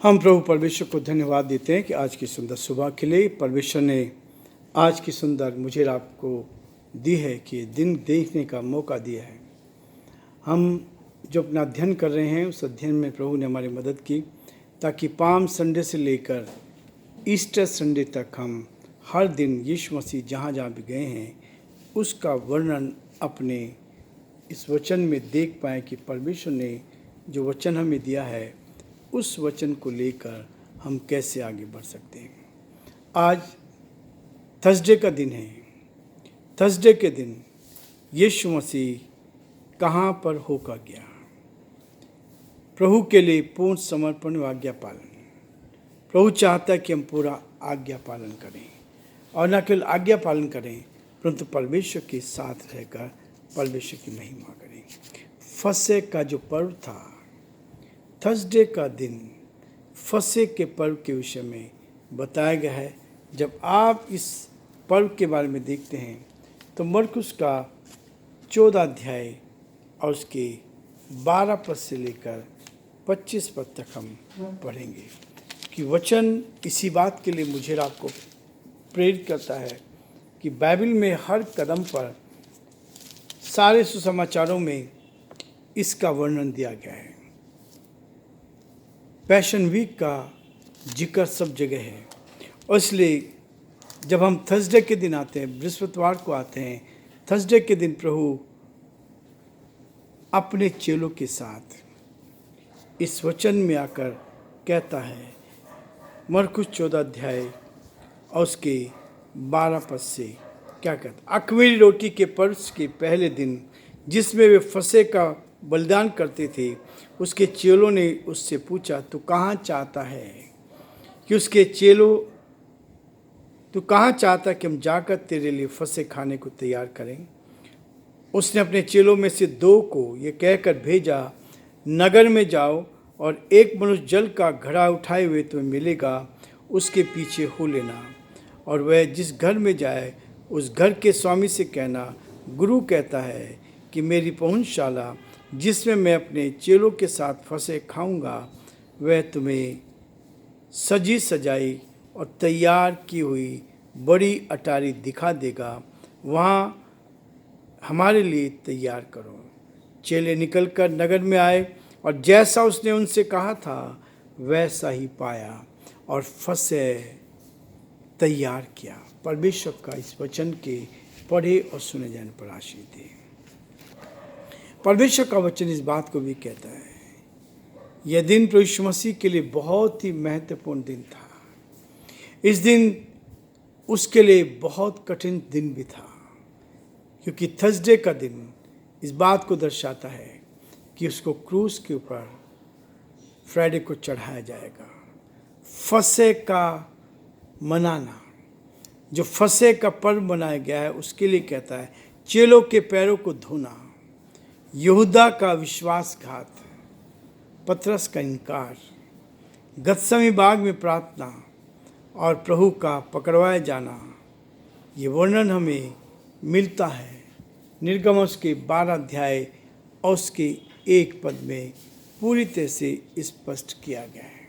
हम प्रभु परमेश्वर को धन्यवाद देते हैं कि आज की सुंदर सुबह के लिए परमेश्वर ने आज की सुंदर मुझे आपको दी है कि दिन देखने का मौका दिया है। हम जो अपना अध्ययन कर रहे हैं उस अध्ययन में प्रभु ने हमारी मदद की ताकि पाम संडे से लेकर ईस्टर संडे तक हम हर दिन यीशु मसीह जहाँ जहाँ भी गए हैं उसका वर्णन अपने इस वचन में देख पाएँ कि परमेश्वर ने जो वचन हमें दिया है उस वचन को लेकर हम कैसे आगे बढ़ सकते हैं। आज थर्सडे का दिन है। थर्सडे के दिन यीशु मसीह कहाँ पर होकर गया? प्रभु के लिए पूर्ण समर्पण व आज्ञा पालन। प्रभु चाहता है कि हम पूरा आज्ञा पालन करें और न केवल आज्ञा पालन करें परंतु परमेश्वर के साथ रहकर परमेश्वर की महिमा करें। फसह का जो पर्व था, थर्सडे का दिन फसह के पर्व के विषय में बताया गया है। जब आप इस पर्व के बारे में देखते हैं तो मरकुस का 14 अध्याय और उसके 12 पद से लेकर 25 पद तक हम पढ़ेंगे कि वचन इसी बात के लिए मुझे आपको प्रेरित करता है कि बाइबल में हर कदम पर सारे सुसमाचारों में इसका वर्णन दिया गया है। पैशन वीक का जिक्र सब जगह है और इसलिए जब हम थर्सडे के दिन आते हैं, बृहस्पतिवार को आते हैं, थर्सडे के दिन प्रभु अपने चेलों के साथ इस वचन में आकर कहता है, मरकुस 14 अध्याय और उसके 12 पद से क्या कहता, अख़मीरी रोटी के पर्व के पहले दिन जिसमें वे फसह का बलिदान करते थे, उसके चेलों ने उससे पूछा, तू कहाँ चाहता है कि हम जाकर तेरे लिए फसह खाने को तैयार करें? उसने अपने चेलों में से 2 को ये कहकर भेजा, नगर में जाओ और एक मनुष्य जल का घड़ा उठाए हुए तुम्हें मिलेगा, उसके पीछे हो लेना और वह जिस घर में जाए उस घर के स्वामी से कहना, गुरु कहता है कि मेरी पहुंचशाला जिसमें मैं अपने चेलों के साथ फसह खाऊंगा वह तुम्हें सजी सजाई और तैयार की हुई बड़ी अटारी दिखा देगा, वहाँ हमारे लिए तैयार करो। चेले निकलकर नगर में आए और जैसा उसने उनसे कहा था वैसा ही पाया और फसह तैयार किया। परमेश्वर का इस वचन के पढ़े और सुने जाने पर आशीष दे। परमेश्वर का वचन इस बात को भी कहता है, यह दिन प्रभु यीशु मसीह के लिए बहुत ही महत्वपूर्ण दिन था। इस दिन उसके लिए बहुत कठिन दिन भी था क्योंकि थर्सडे का दिन इस बात को दर्शाता है कि उसको क्रूस के ऊपर फ्राइडे को चढ़ाया जाएगा। फसह का मनाना, जो फसह का पर्व मनाया गया है उसके लिए कहता है चेलों के पैरों को धोना, यहूदा का विश्वासघात, पतरस का इनकार, गतसमनी बाग में प्रार्थना और प्रभु का पकड़वाए जाना, ये वर्णन हमें मिलता है निर्गमन के 12 अध्याय और उसके 1 पद में पूरी तरह से स्पष्ट किया गया है।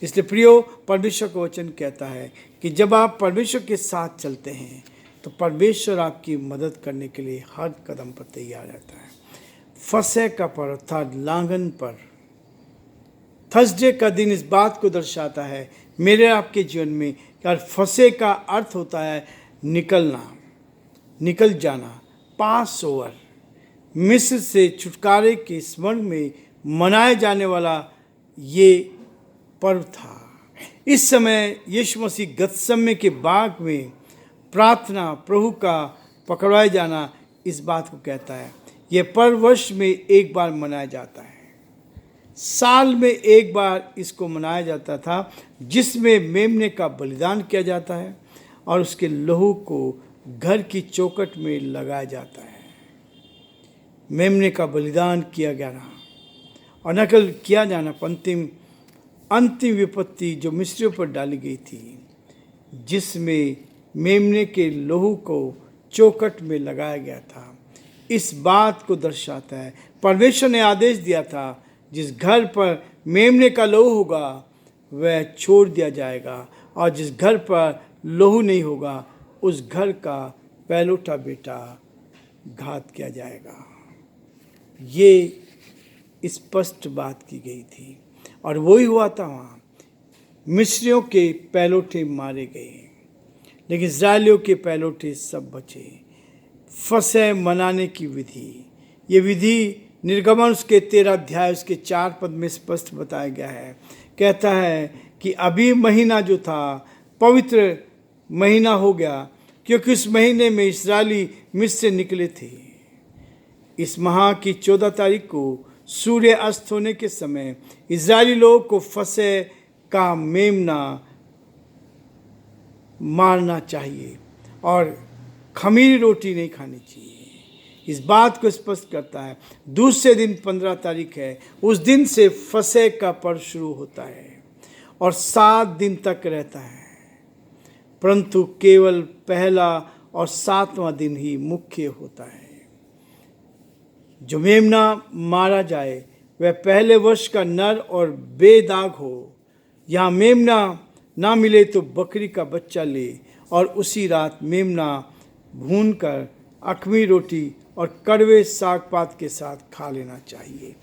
इसलिए प्रियो, परमेश्वर का वचन कहता है कि जब आप परमेश्वर के साथ चलते हैं तो परमेश्वर आपकी मदद करने के लिए हर कदम पर तैयार रहता है। फसह का पर्व था लांघन पर। थर्सडे का दिन इस बात को दर्शाता है मेरे आपके जीवन में कि फसह का अर्थ होता है निकलना, निकल जाना। पास ओवर मिस्र से छुटकारे के स्मरण में मनाए जाने वाला ये पर्व था। इस समय यीशु मसीह गतसमनी के बाग में प्रार्थना, प्रभु का पकड़वाए जाना इस बात को कहता है। यह पर्व वर्ष में एक बार मनाया जाता है, साल में एक बार इसको मनाया जाता था, जिसमें मेमने का बलिदान किया जाता है और उसके लहू को घर की चौखट में लगाया जाता है। मेमने का बलिदान किया गया और नकल किया जाना अंतिम विपत्ति जो मिस्रियों पर डाली गई थी, जिसमें मेमने के लहू को चौखट में लगाया गया था, इस बात को दर्शाता है। परमेश्वर ने आदेश दिया था जिस घर पर मेमने का लहू होगा वह छोड़ दिया जाएगा, और जिस घर पर लहू नहीं होगा उस घर का पहलौठा बेटा घात किया जाएगा। ये स्पष्ट बात की गई थी, और वही हुआ था। वहाँ मिस्रियों के पहलौठे मारे गए, लेकिन इस्राएलियों के पहलौठे सब बचे। फसह मनाने की विधि, ये विधि निर्गमन उसके 13 अध्याय उसके 4 पद में स्पष्ट बताया गया है। कहता है कि अभी महीना जो था पवित्र महीना हो गया, क्योंकि उस महीने में इस्राएली मिस्र से निकले थे। इस माह की 14 तारीख को सूर्य अस्त होने के समय इस्राएली लोगों को फसह का मेमना मारना चाहिए और खमीरी रोटी नहीं खानी चाहिए। इस बात को स्पष्ट करता है। दूसरे दिन 15 तारीख है, उस दिन से फसह का पर्व शुरू होता है और 7 दिन तक रहता है, परंतु केवल पहला और 7वां दिन ही मुख्य होता है। जो मेमना मारा जाए वह पहले वर्ष का नर और बेदाग हो। यहाँ मेमना ना मिले तो बकरी का बच्चा ले और उसी रात मेमना भूनकर अखमी रोटी और कड़वे साग पात के साथ खा लेना चाहिए।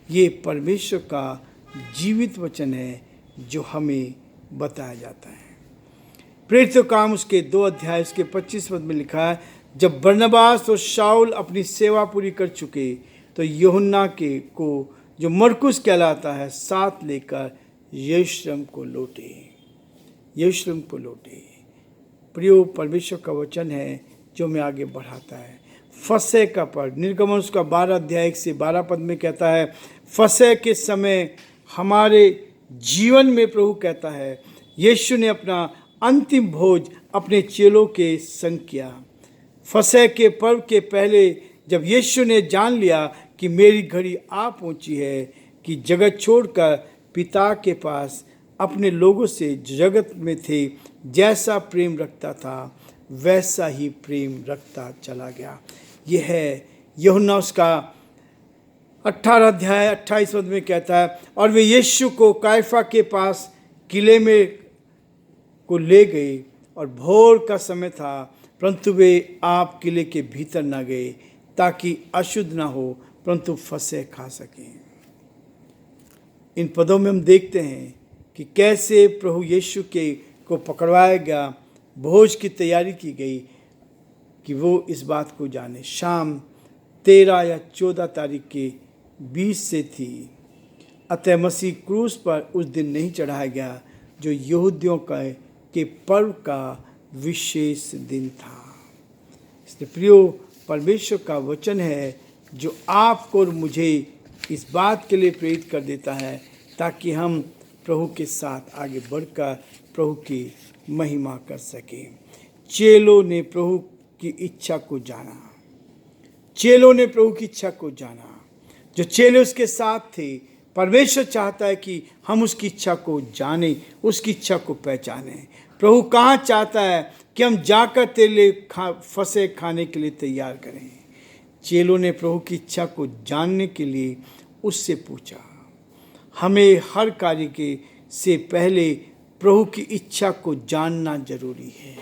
ये परमेश्वर का जीवित वचन है जो हमें बताया जाता है। प्रेरितों काम उसके 2 अध्याय उसके 25 पद में लिखा है, जब बरनबास और शाऊल अपनी सेवा पूरी कर चुके तो यूहन्ना के को जो मरकुस कहलाता है साथ लेकर यरूशलेम को लौटे। प्रियो, परमेश्वर का वचन है जो हमें आगे बढ़ाता है। फसह का पर्व निर्गमन उसका 12 अध्याय 1 से 12 पद में कहता है, फसह के समय हमारे जीवन में प्रभु कहता है, यीशु ने अपना अंतिम भोज अपने चेलों के संग किया। फसह के पर्व के पहले जब यीशु ने जान लिया कि मेरी घड़ी आ पहुंची है कि जगत छोड़कर पिता के पास अपने लोगों से जगत में थे जैसा प्रेम रखता था वैसा ही प्रेम रखता चला गया। यह है यूहन्ना उसका 18 अध्याय 28 पद में कहता है, और वे यीशु को कायफा के पास किले में को ले गए और भोर का समय था, परंतु वे आप किले के भीतर न गए ताकि अशुद्ध ना हो, परंतु फसह खा सकें। इन पदों में हम देखते हैं कि कैसे प्रभु यीशु के को पकड़वाया गया, भोज की तैयारी की गई कि वो इस बात को जाने। शाम 13 या 14 तारीख के 20 से थी, अतः मसीह क्रूस पर उस दिन नहीं चढ़ाया गया जो यहूदियों के पर्व का विशेष दिन था। इसलिए प्रियो, परमेश्वर का वचन है जो आपको और मुझे इस बात के लिए प्रेरित कर देता है ताकि हम प्रभु के साथ आगे बढ़कर प्रभु की महिमा कर सकें। चेलों ने प्रभु की इच्छा को जाना। जो चेले उसके साथ थे, परमेश्वर चाहता है कि हम उसकी इच्छा को जानें, उसकी इच्छा को पहचानें। प्रभु कहाँ चाहता है कि हम जाकर तेरे लिए फसह खाने के लिए तैयार करें। चेलों ने प्रभु की इच्छा को जानने के लिए उससे पूछा। हमें हर कार्य के से पहले प्रभु की इच्छा को जानना जरूरी है।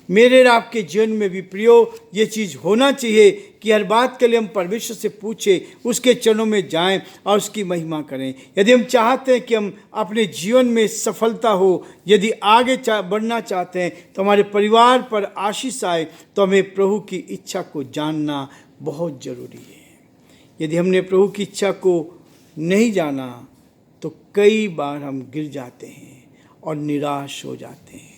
मेरे और आपके जीवन में भी प्रियो ये चीज़ होना चाहिए कि हर बात के लिए हम परमेश्वर से पूछें, उसके चरणों में जाएं और उसकी महिमा करें। यदि हम चाहते हैं कि हम अपने जीवन में सफलता हो, यदि आगे बढ़ना चाहते हैं, तो हमारे परिवार पर आशीष आए, तो हमें प्रभु की इच्छा को जानना बहुत ज़रूरी है। यदि हमने प्रभु की इच्छा को नहीं जाना तो कई बार हम गिर जाते हैं और निराश हो जाते हैं।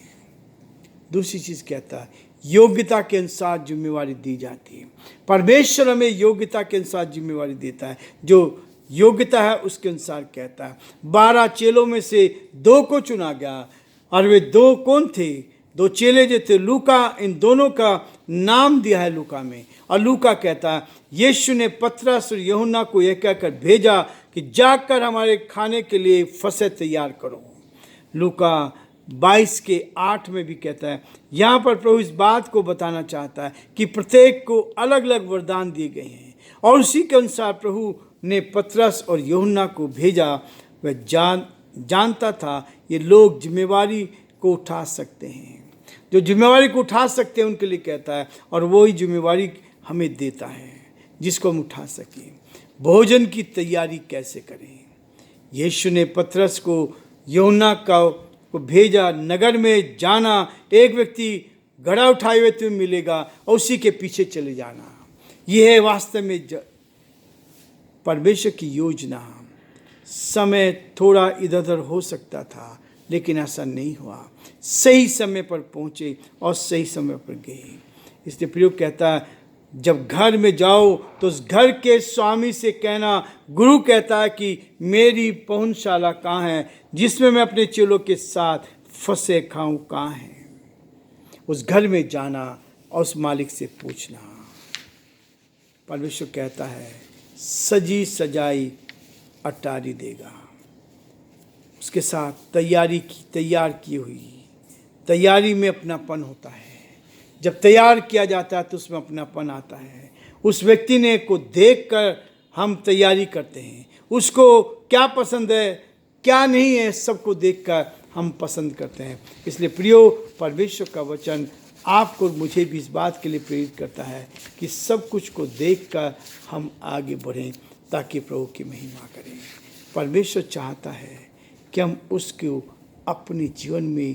दूसरी चीज़ कहता है, योग्यता के अनुसार जिम्मेवारी दी जाती है। परमेश्वर हमें योग्यता के अनुसार जिम्मेवारी देता है। जो योग्यता है उसके अनुसार कहता है। 12 चेलों में से 2 को चुना गया, और वे 2 कौन थे? 2 चेले जो थे, लूका, इन दोनों का नाम दिया है लूका में। और लूका कहता है, यीशु ने पतरस और यूहन्ना को यह कहकर भेजा कि जाकर हमारे खाने के लिए फसह तैयार करो। लूका 22 के 8 में भी कहता है। यहाँ पर प्रभु इस बात को बताना चाहता है कि प्रत्येक को अलग अलग वरदान दिए गए हैं, और उसी के अनुसार प्रभु ने पतरस और यूहन्ना को भेजा। वह जानता था ये लोग जिम्मेवारी को उठा सकते हैं। जो जिम्मेवारी को उठा सकते हैं उनके लिए कहता है, और वही जिम्मेवारी हमें देता है जिसको हम उठा सकें। भोजन की तैयारी कैसे करें? यीशु ने पतरस को यूहन्ना को भेजा, नगर में जाना, एक व्यक्ति घड़ा उठाए हुए तुम्हें मिलेगा और उसी के पीछे चले जाना। यह है वास्तव में परमेश्वर की योजना। समय थोड़ा इधर उधर हो सकता था, लेकिन ऐसा नहीं हुआ। सही समय पर पहुंचे और सही समय पर गए। इसलिए प्रयोग कहता है, जब घर में जाओ तो उस घर के स्वामी से कहना, गुरु कहता है कि मेरी पहुंचशाला कहाँ है जिसमें मैं अपने चेलों के साथ फंसे खाऊं, कहाँ है? उस घर में जाना और उस मालिक से पूछना। परमेश्वर कहता है, सजी सजाई अटारी देगा। उसके साथ तैयार की हुई तैयारी में अपनापन होता है। जब तैयार किया जाता है तो उसमें अपनापन आता है। उस व्यक्ति ने को देखकर हम तैयारी करते हैं। उसको क्या पसंद है क्या नहीं है सबको देखकर हम पसंद करते हैं। इसलिए प्रियो, परमेश्वर का वचन आपको मुझे भी इस बात के लिए प्रेरित करता है कि सब कुछ को देखकर हम आगे बढ़ें ताकि प्रभु की महिमा करें। परमेश्वर चाहता है कि हम उसको अपने जीवन में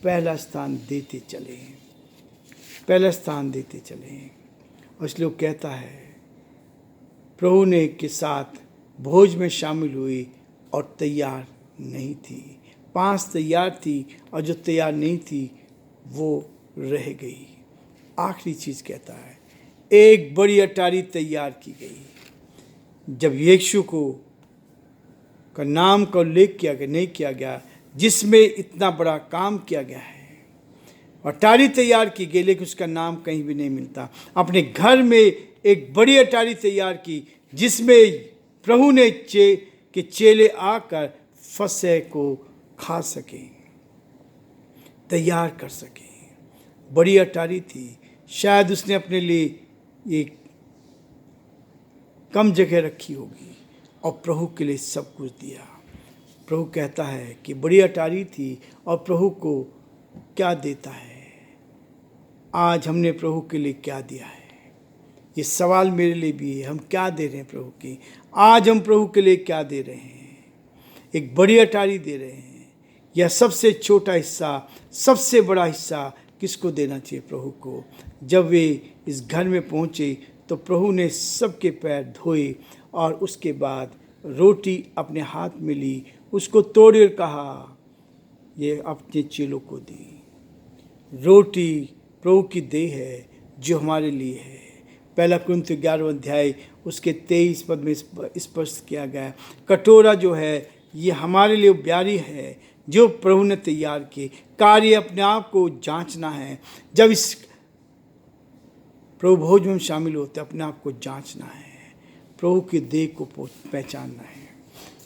पहला स्थान देते चलें, पहला स्थान देते चलें। और इसलिए वो कहता है, प्रभु ने के साथ भोज में शामिल हुई और तैयार नहीं थी। 5 तैयार थी और जो तैयार नहीं थी वो रह गई। आखिरी चीज़ कहता है, एक बड़ी अटारी तैयार की गई। जब यीशु का नाम का उल्लेख नहीं किया गया जिसमें इतना बड़ा काम किया गया है, अटारी तैयार की गई, लेकिन उसका नाम कहीं भी नहीं मिलता। अपने घर में एक बड़ी अटारी तैयार की जिसमें प्रभु ने चेले आकर फसह को खा सकें, तैयार कर सकें। बड़ी अटारी थी। शायद उसने अपने लिए एक कम जगह रखी होगी और प्रभु के लिए सब कुछ दिया। प्रभु कहता है कि बड़ी अटारी थी और प्रभु को क्या देता है? आज हमने प्रभु के लिए क्या दिया है? ये सवाल मेरे लिए भी है। हम क्या दे रहे हैं प्रभु की? आज हम प्रभु के लिए क्या दे रहे हैं? एक बड़ी अटारी दे रहे हैं या सबसे छोटा हिस्सा, सबसे बड़ा हिस्सा किसको देना चाहिए? प्रभु को। जब वे इस घर में पहुँचे तो प्रभु ने सबके पैर धोए और उसके बाद रोटी अपने हाथ में ली, उसको तोड़कर कहा, ये अपने चेलों को दी। रोटी प्रभु की देह है जो हमारे लिए है। 1 कुरिन्थियों 11 अध्याय उसके 23 पद में स्पष्ट किया गया। कटोरा जो है ये हमारे लिए प्यारी है जो प्रभु ने तैयार की। कार्य अपने आप को जांचना है। जब इस प्रभु भोज में शामिल होते अपने आप को जांचना है, प्रभु की देह को पहचानना है।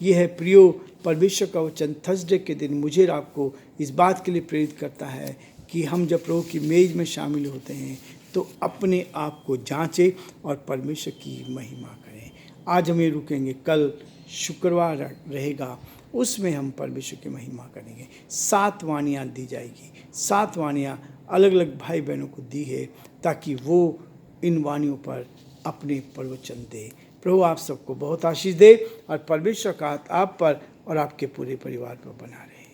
यह है प्रियो परमेश्वर का वचन थर्सडे के दिन मुझे और आपको इस बात के लिए प्रेरित करता है कि हम जब प्रभु की मेज में शामिल होते हैं तो अपने आप को जांचें और परमेश्वर की महिमा करें। आज हम ये रुकेंगे, कल शुक्रवार रहेगा, उसमें हम परमेश्वर की महिमा करेंगे। 7 वाणियाँ दी जाएगी। 7 वाणियाँ अलग अलग भाई बहनों को दी है ताकि वो इन वाणियों पर अपने प्रवचन दे। प्रभु आप सबको बहुत आशीष दे और परमेश्वर का हाथ आप पर और आपके पूरे परिवार पर बना रहे।